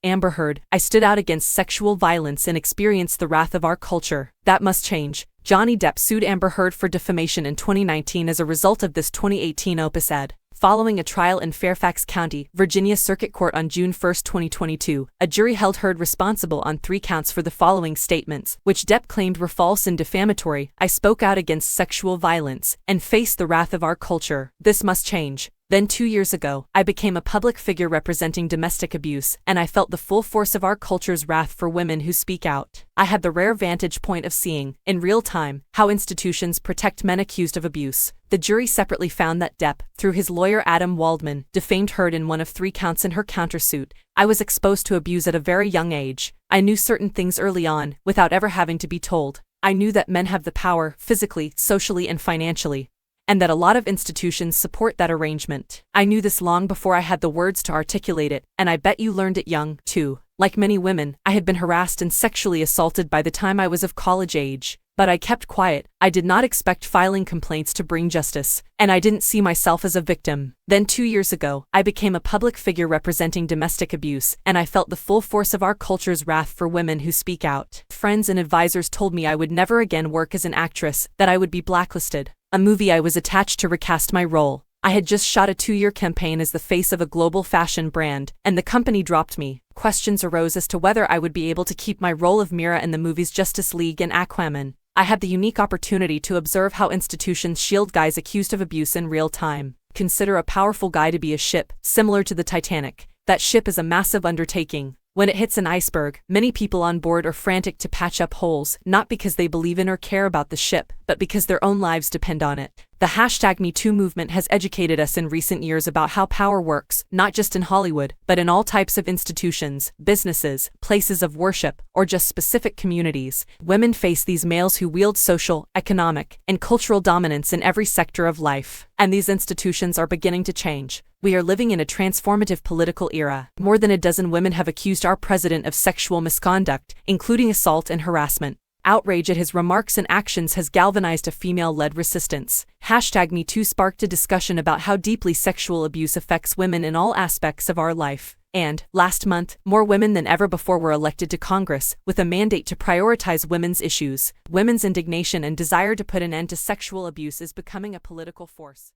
Amber Heard, I stood out against sexual violence and experienced the wrath of our culture. That must change. Johnny Depp sued Amber Heard for defamation in 2019 as a result of this 2018 Opus Ed. Following a trial in Fairfax County, Virginia Circuit Court on June 1, 2022, a jury held Heard responsible on 3 counts for the following statements, which Depp claimed were false and defamatory. I spoke out against sexual violence and faced the wrath of our culture. This must change. Then 2 years ago, I became a public figure representing domestic abuse, and I felt the full force of our culture's wrath for women who speak out. I had the rare vantage point of seeing, in real time, how institutions protect men accused of abuse. The jury separately found that Depp, through his lawyer Adam Waldman, defamed Heard in one of 3 counts in her countersuit. I was exposed to abuse at a very young age. I knew certain things early on, without ever having to be told. I knew that men have the power, physically, socially, and financially, and that a lot of institutions support that arrangement. I knew this long before I had the words to articulate it, and I bet you learned it young, too. Like many women, I had been harassed and sexually assaulted by the time I was of college age. But I kept quiet. I did not expect filing complaints to bring justice, and I didn't see myself as a victim. Then 2 years ago, I became a public figure representing domestic abuse, and I felt the full force of our culture's wrath for women who speak out. Friends and advisors told me I would never again work as an actress, that I would be blacklisted. A movie I was attached to recast my role. I had just shot a 2-year campaign as the face of a global fashion brand, and the company dropped me. Questions arose as to whether I would be able to keep my role of Mera in the movies Justice League and Aquaman. I had the unique opportunity to observe how institutions shield guys accused of abuse in real time. Consider a powerful guy to be a ship, similar to the Titanic. That ship is a massive undertaking. When it hits an iceberg, many people on board are frantic to patch up holes, not because they believe in or care about the ship, but because their own lives depend on it. The #MeToo movement has educated us in recent years about how power works, not just in Hollywood, but in all types of institutions, businesses, places of worship, or just specific communities. Women face these males who wield social, economic, and cultural dominance in every sector of life. And these institutions are beginning to change. We are living in a transformative political era. More than a dozen women have accused our president of sexual misconduct, including assault and harassment. Outrage at his remarks and actions has galvanized a female-led resistance. #MeToo sparked a discussion about how deeply sexual abuse affects women in all aspects of our life. And, last month, more women than ever before were elected to Congress, with a mandate to prioritize women's issues. Women's indignation and desire to put an end to sexual abuse is becoming a political force.